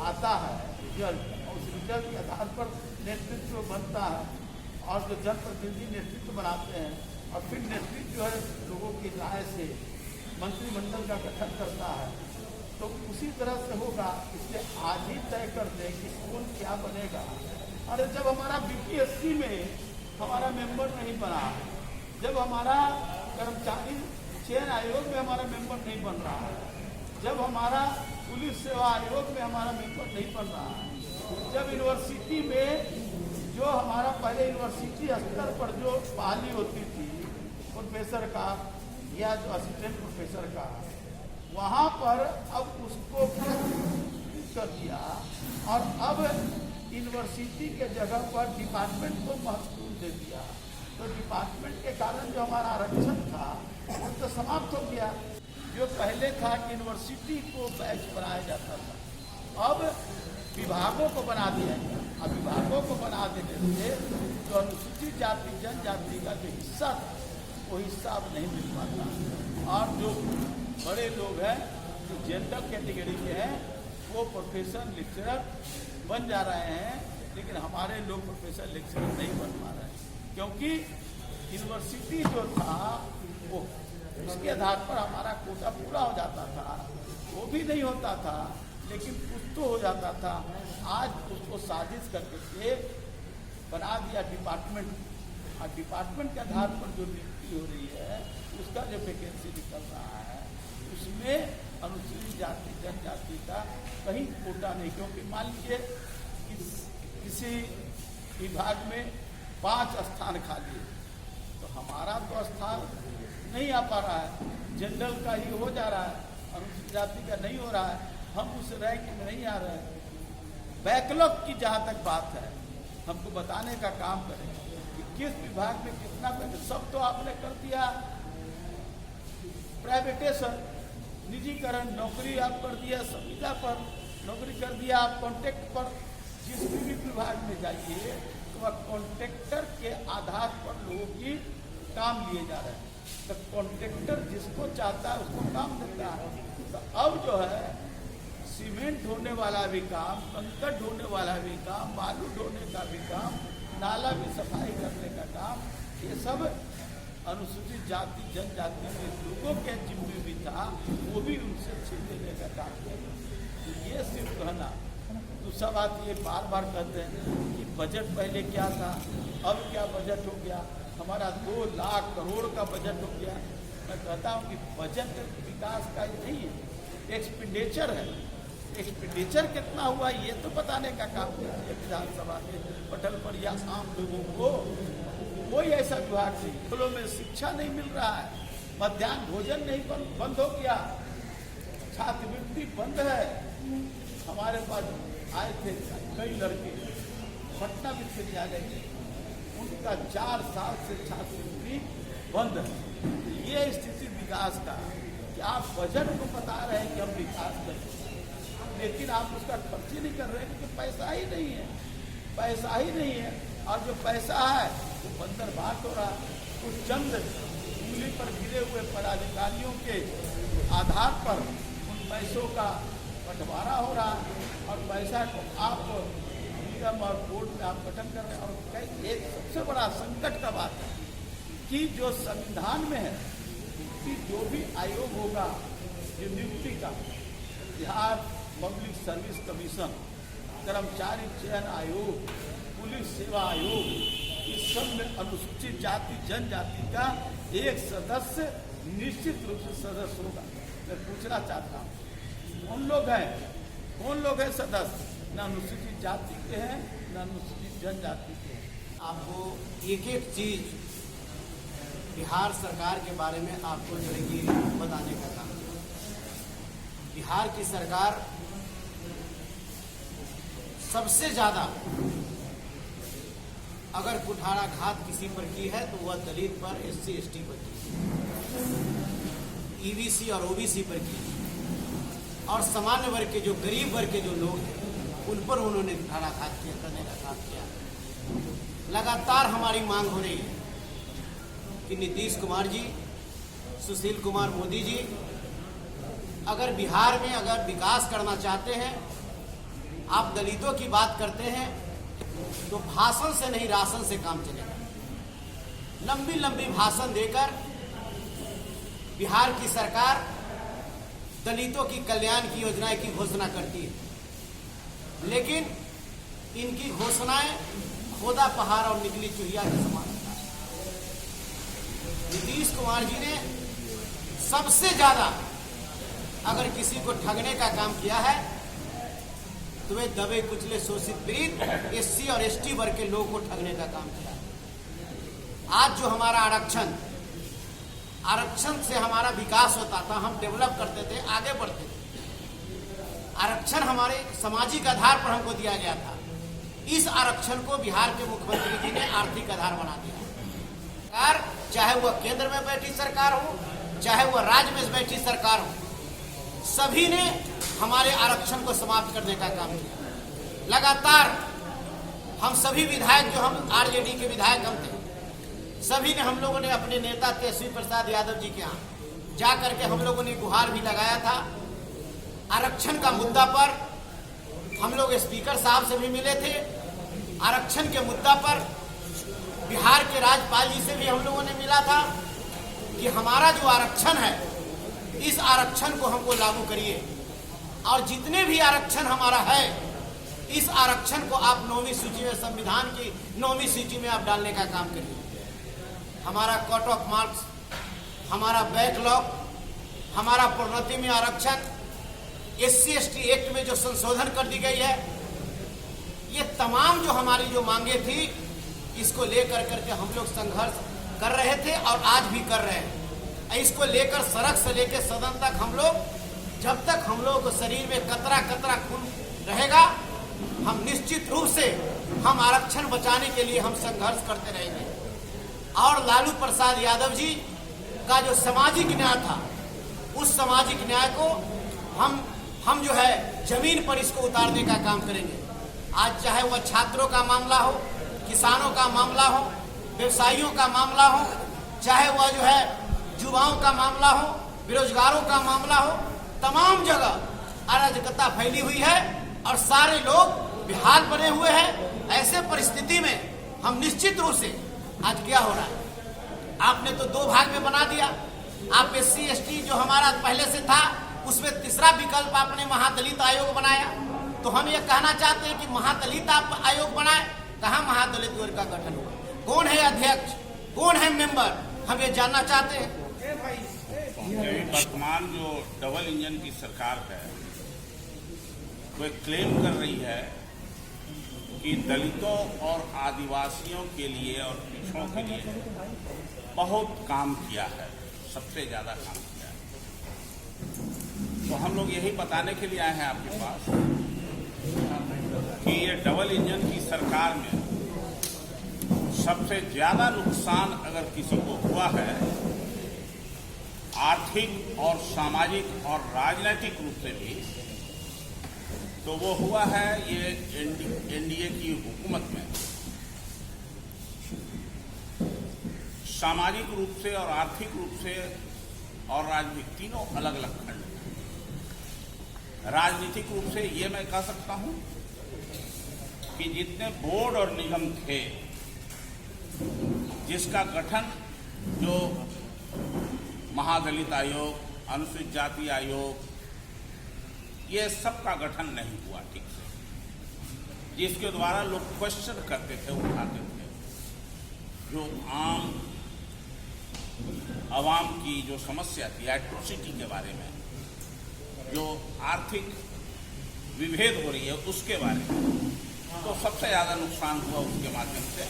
आता है रिजल्ट, और उस रिजल्ट के आधार पर नेतृत्व बनता है और जो जनप्रतिनिधि नेतृत्व बनाते हैं और फिर नेतृत्व जो है लोगों की राय से मंत्रिमंडल का गठन करता है, तो उसी तरह से होगा। इसलिए आज ही तय कर दें कि कौन क्या बनेगा। अरे जब हमारा बीपीएससी में हमारा मेंबर नहीं बना, जब हमारा कर्मचारी चयन आयोग में हमारा मेंबर नहीं बन रहा है, जब हमारा पुलिस सेवा आयोग में हमारा मेंबर नहीं बन रहा है, जब यूनिवर्सिटी में जो हमारा पहले यूनिवर्सिटी स्तर पर जो बहाली होती थी प्रोफेसर का या जो असिस्टेंट प्रोफेसर का, वहाँ पर अब उसको कर दिया और अब यूनिवर्सिटी के जगह पर डिपार्टमेंट को महत्व दे दिया। तो डिपार्टमेंट के कारण जो हमारा आरक्षण था वो तो समाप्त हो गया। जो पहले था कि यूनिवर्सिटी को बैच बनाया जाता था, अब विभागों को बना दिया गया। अब विभागों को बना देने से जो अनुसूचित जाति जनजाति का जो हिस्सा था वो हिस्सा अब नहीं मिल पाता। और जो बड़े लोग हैं जो जनरल कैटेगरी के हैं वो प्रोफेसर लेक्चरर बन जा रहे हैं, लेकिन हमारे लोग प्रोफेसर लेक्चरर नहीं बन पा रहे हैं, क्योंकि यूनिवर्सिटी जो था वो उसके आधार पर हमारा कोटा पूरा हो जाता था, वो भी नहीं होता था लेकिन कुछ तो हो जाता था। आज उसको साजिश करके बना दिया डिपार्टमेंट, और डिपार्टमेंट के आधार पर जो नियुक्ति हो रही है उसका जो वैकेंसी निकल रहा है उसमें अनुसूचित जाति जनजाति का कहीं कोटा नहीं। क्योंकि मान लीजिए किसी विभाग में 5 स्थान खाली है, तो हमारा तो स्थान नहीं आ पा रहा है, जनरल का ही हो जा रहा है, अनुसूचित जाति का नहीं हो रहा है, हम उस रैंक में नहीं आ रहे हैं। बैकलॉग की जहाँ तक बात है, हमको बताने का काम करें कि किस विभाग में कितना बैकलॉग। सब तो आपने कर दिया प्राइवेटेशन, निजीकरण, नौकरी आप कर दिया संविदा पर, नौकरी कर दिया आप कॉन्ट्रैक्ट पर। जिस भी विभाग में जाइए तो वह कॉन्ट्रैक्टर के आधार पर लोगों की काम लिए जा रहे हैं। तो कॉन्ट्रैक्टर जिसको चाहता है उसको काम देता है। तो अब जो है सीमेंट ढोने वाला भी काम, कंकड़ ढोने वाला भी काम, बालू ढोने का भी काम, नाला भी सफाई करने का काम, ये सब अनुसूचित जाति जनजाति के लोगों के जिम्मे भी था, वो भी उनसे छीन लेने का काम किया। तो ये सिर्फ कहना। दूसरा बात ये बार बार कहते हैं कि बजट पहले क्या था, अब क्या बजट हो गया, हमारा 2 लाख करोड़ का बजट हो गया। मैं कहता हूँ कि बजट विकास का नहीं है, एक्सपेंडिचर है। एक्सपेंडिचर कितना हुआ ये तो बताने का काम कीजिए विधानसभा के पटल पर या आम लोगों को। कोई ऐसा विभाग नहीं, स्कूलों में शिक्षा नहीं मिल रहा है, मध्याह्न भोजन नहीं बंद हो गया, छात्रवृत्ति बंद है। हमारे पास आए थे कई लड़के पटना विश्वविद्यालय के, उनका 4 साल से छात्रवृत्ति बंद है। ये स्थिति विकास का कि आप बजट को बता रहे हैं कि हम विकास करें, लेकिन आप उसका खर्च ही नहीं कर रहे हैं क्योंकि पैसा ही नहीं है, पैसा ही नहीं है। और जो पैसा है वो बंदर बात हो रहा है। कुछ चंद उंगली पर गिरे हुए पदाधिकारियों के आधार पर उन पैसों का बंटवारा हो रहा है और पैसा को आप निगम और बोर्ड में आप गठन कर रहे हैं। और एक सबसे बड़ा संकट का बात है कि जो संविधान में है कि जो भी आयोग होगा जो नियुक्ति का, बिहार पब्लिक सर्विस कमीशन, कर्मचारी चयन आयोग, पुलिस सेवा आयोग, इस सब में अनुसूचित जाति जनजाति का एक सदस्य निश्चित रूप से सदस्य होगा। मैं पूछना चाहता हूँ कौन लोग हैं सदस्य? न अनुसूचित जाति के हैं न अनुसूचित जनजाति के हैं। आपको एक एक चीज बिहार सरकार के बारे में आपको जो है कि बताने का काम। बिहार की सरकार सबसे ज्यादा अगर कुठाराघात किसी पर की है तो वह दलित पर, SC ST पर की, EBC और OBC पर की, और सामान्य वर्ग के जो गरीब वर्ग के जो लोग हैं उन पर उन्होंने कुठाराघात करने का काम किया। लगातार हमारी मांग हो रही है कि नीतीश कुमार जी, सुशील कुमार मोदी जी अगर बिहार में अगर विकास करना चाहते हैं आप दलितों की बात करते हैं तो भाषण से नहीं राशन से काम चलेगा। लंबी लंबी भाषण देकर बिहार की सरकार दलितों की कल्याण की योजनाएं की घोषणा करती है, लेकिन इनकी घोषणाएं खोदा पहाड़ और निकली चुहिया के समान होता है। नीतीश कुमार जी ने सबसे ज्यादा अगर किसी को ठगने का काम किया है तो वे दबे कुचले शोषित पीड़ित एससी और एसटी वर्ग के लोगों को ठगने का काम किया है। आज जो हमारा आरक्षण से हमारा विकास होता था, हम डेवलप करते थे, आगे बढ़ते थे। आरक्षण हमारे सामाजिक आधार पर हमको दिया गया था। इस आरक्षण को बिहार के मुख्यमंत्री जी ने आर्थिक आधार बना दिया। सरकार, चाहे वह केंद्र में बैठी सरकार हो, चाहे वह राज्य में बैठी सरकार हो, सभी ने हमारे आरक्षण को समाप्त करने का काम किया। लगातार हम सभी विधायक, जो हम आरजेडी के विधायक हम थे, सभी ने, हम लोगों ने अपने नेता तेजस्वी प्रसाद यादव जी के यहाँ जा करके हम लोगों ने गुहार भी लगाया था। आरक्षण का मुद्दा पर हम लोग स्पीकर साहब से भी मिले थे। आरक्षण के मुद्दा पर बिहार के राज्यपाल जी से भी हम लोगों ने मिला था कि हमारा जो आरक्षण है, इस आरक्षण को हमको लागू करिए और जितने भी आरक्षण हमारा है, इस आरक्षण को आप 9वीं सूची में, संविधान की 9वीं सूची में आप डालने का काम करिए। हमारा कट ऑफ मार्क्स, हमारा बैकलॉग, हमारा प्रोन्नति में आरक्षण, SC/ST एक्ट में जो संशोधन कर दी गई है, ये तमाम जो हमारी जो मांगे थी, इसको लेकर करके हम लोग संघर्ष कर रहे थे और आज भी कर रहे हैं। इसको लेकर सड़क से लेकर सदन तक हम लोग, जब तक हम लोग शरीर में कतरा कतरा खून रहेगा, हम निश्चित रूप से हम आरक्षण बचाने के लिए हम संघर्ष करते रहेंगे। और लालू प्रसाद यादव जी का जो सामाजिक न्याय था, उस सामाजिक न्याय को हम जो है जमीन पर इसको उतारने का काम करेंगे। आज चाहे वह छात्रों का मामला हो, किसानों का मामला हो, व्यवसायियों का मामला हो, चाहे वह जो है युवाओं का मामला हो, बेरोजगारों का मामला हो, तमाम जगह अराजकता फैली हुई है और सारे लोग बेहाल बने हुए हैं। ऐसे परिस्थिति में हम निश्चित रूप से, आज क्या हो रहा है, आपने तो 2 भाग में बना दिया। आप SC/ST जो हमारा पहले से था, उसमें तीसरा विकल्प आपने महादलित आयोग बनाया। तो हम ये कहना चाहते हैं कि महादलित आप आयोग बनाए, कहाँ महादलित वर्ग का गठन हुआ, कौन है अध्यक्ष, कौन है मेंबर, हम ये जानना चाहते हैं। वर्तमान जो डबल इंजन की सरकार है, वो क्लेम कर रही है कि दलितों और आदिवासियों के लिए और पिछड़ों के लिए बहुत काम किया है, सबसे ज्यादा काम किया है। तो हम लोग यही बताने के लिए आए हैं आपके पास कि ये डबल इंजन की सरकार में सबसे ज्यादा नुकसान अगर किसी को हुआ है, आर्थिक और सामाजिक और राजनीतिक रूप से भी, तो वो हुआ है ये एनडीए की हुकूमत में। सामाजिक रूप से और आर्थिक रूप से और राजनीतिक, तीनों अलग अलग खंड। राजनीतिक रूप से ये मैं कह सकता हूं कि जितने बोर्ड और निगम थे, जिसका गठन जो महादलित आयोग, अनुसूचित जाति आयोग, ये सब का गठन नहीं हुआ ठीक से, जिसके द्वारा लोग क्वेश्चन करते थे, उठाते थे। जो आवाम की जो समस्या थी एट्रोसिटी के बारे में, जो आर्थिक विभेद हो रही है उसके बारे में, तो सबसे ज़्यादा नुकसान हुआ उसके माध्यम से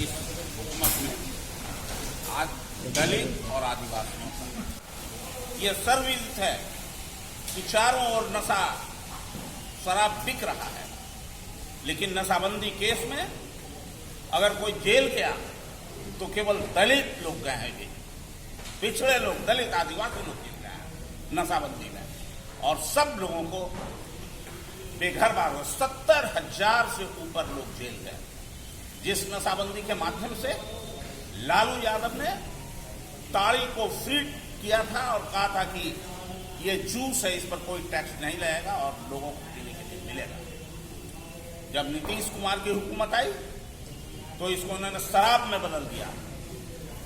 इस हुकूमत में आज दलित और आदिवासियों का। ये सर्वविदित है कि चारों ओर नशा, शराब बिक रहा है, लेकिन नशाबंदी केस में अगर कोई जेल गया तो केवल दलित लोग गए हैं, पिछड़े लोग, दलित आदिवासी लोग जेल गए हैं नशाबंदी में, और सब लोगों को बेघर-बार हो 70,000 से ऊपर लोग जेल गए, जिस नशाबंदी के माध्यम से लालू यादव ने ताड़ी को फ्री किया था और कहा था कि ये जूस है, इस पर कोई टैक्स नहीं लगेगा और लोगों को पीने के लिए मिलेगा। जब नीतीश कुमार की हुकूमत आई तो इसको उन्होंने शराब में बदल दिया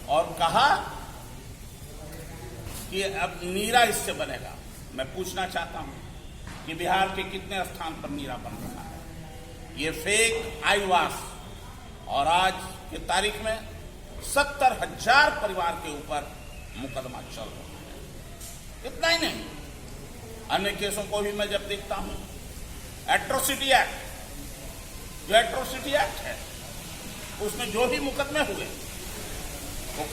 और कहा कि अब नीरा इससे बनेगा। मैं पूछना चाहता हूं कि बिहार के कितने स्थान पर नीरा बन रहा है। ये फेक आईवास, और आज की तारीख में 70,000 परिवार के ऊपर मुकदमा चल रहा है। इतना ही नहीं, अन्य केसों को भी मैं जब देखता हूं, एट्रोसिटी एक्ट, जो एट्रोसिटी एक्ट है उसमें जो भी मुकदमे हुए वो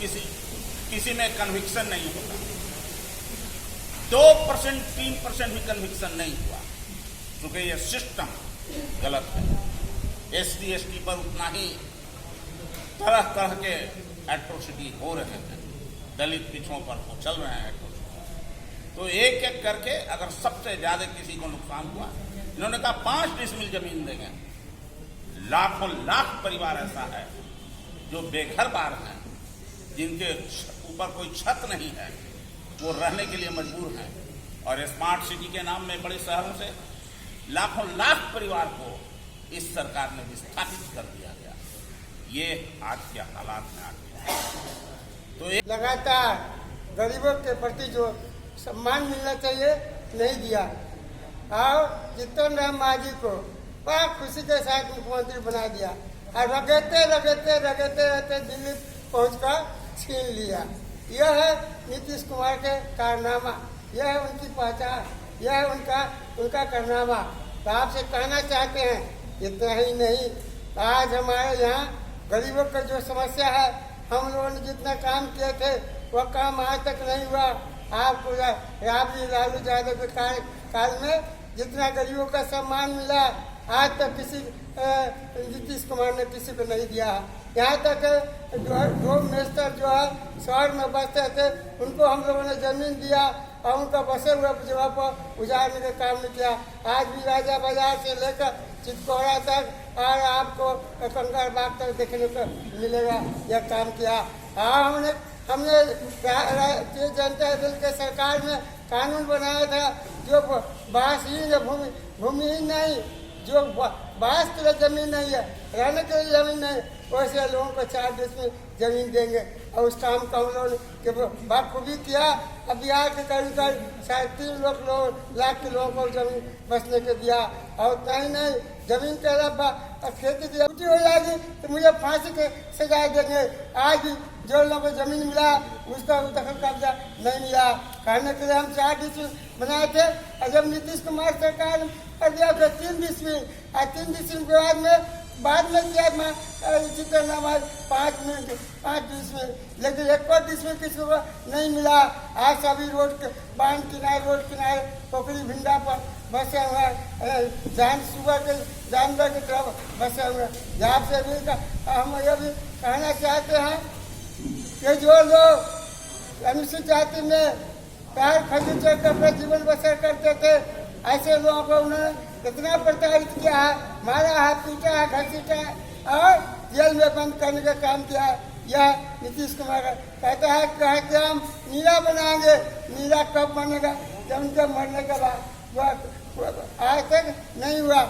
किसी में कन्विक्शन नहीं होता। 2%, 3% भी कन्विक्शन नहीं हुआ, क्योंकि ये सिस्टम गलत है। SC ST पर उतना ही तरह तरह के एट्रोसिटी हो रहे हैं, दलित पिछड़ों पर वो चल रहे हैं एट्रोसिटी। तो एक एक करके अगर सबसे ज्यादा किसी को नुकसान हुआ, इन्होंने कहा 5 डिसमिल जमीन देंगे। लाखों लाख परिवार ऐसा है जो बेघर बार हैं, जिनके ऊपर कोई छत नहीं है, वो रहने के लिए मजबूर हैं। और स्मार्ट सिटी के नाम में बड़े शहरों से लाखों लाख परिवार को इस सरकार ने विस्थापित कर दिया गया। ये आज के हालात में आ गया। तो लगातार गरीबों के प्रति जो सम्मान मिलना चाहिए नहीं दिया, और जीतन राम मांझी को बड़ा खुशी के साथ मुख्यमंत्री बना दिया, और रगड़ते दिल्ली पहुंचकर छीन लिया। यह है नीतीश कुमार के कारनामा, यह है उनकी पहचान, यह है उनका कारनामा। तो आपसे कहना चाहते हैं, इतना ही नहीं, आज हमारे यहाँ गरीबों का जो समस्या है, हम लोगों ने जितना काम किए थे वह काम आज तक नहीं हुआ। आपको राबड़ी लालू यादव के काल में जितना गरीबों का सम्मान मिला, आज तक किसी नीतीश कुमार ने किसी को नहीं दिया। यहाँ तक जो मिनिस्टर जो है शहर में बसते थे, उनको हम लोगों ने जमीन दिया और उनका बसे हुए जगह पर उजाड़ने का काम नहीं किया। आज भी राजा बाजार से लेकर चितकोड़ा तक और आपको कंकर बाग तक देखने को मिलेगा, यह काम किया। हमने जनता दल के सरकार में कानून बनाया था, जो बासहीन भूमिहीन नहीं, जो बास के लिए जमीन नहीं है, रहने के लिए जमीन नहीं, वैसे लोगों को 4 डिसमिल जमीन देंगे। और उस काम को हम लोगों ने बाखूबी किया। अब बिहार के करीब 3.5 लाख के लोगों को जमीन बसने के दिया। और उतना ही नहीं, जमीन के अलावा खेती की छुट्टी हो जाएगी तो मुझे फांसी के सजा देंगे। आज भी जो लोगों को जमीन मिला उसका दखल कब्जा नहीं मिला। कहने के लिए हम 4 डिसमिल बनाए थे, और जब नीतीश कुमार सरकार कर दिया तो 3 डिसमिल, और 3 डिसमिल के बाद में किया जितना 5 डिसमिल, लेकिन 1 डिसमिल किसी को नहीं मिला। आज सभी रोड के बांध किनारे पोखरी भिंडा पर बसे हुए जानवर की तरफ बसे हुए। जहाँ से भी हम यह भी कहना चाहते हैं कि जो लोग अनुसूचित जाति में पैर खरीद कर अपना जीवन बसर करते थे, ऐसे लोगों को उन्होंने कितना प्रताड़ित किया है, मारा है, पीटा है, घसीटा है और जेल में बंद करने का काम किया है। यह नीतीश कुमार कहता है कि हम नीरा बनाएंगे। नीरा कब बनेगा? जब उनके मरने के बाद। वह आज तक नहीं हुआ।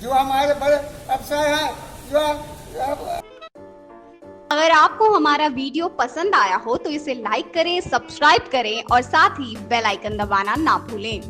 जो हमारे बड़े अफसर हैं, जो अगर आपको हमारा वीडियो पसंद आया हो तो इसे लाइक करें, सब्सक्राइब करें और साथ ही बेल आइकन दबाना ना भूलें।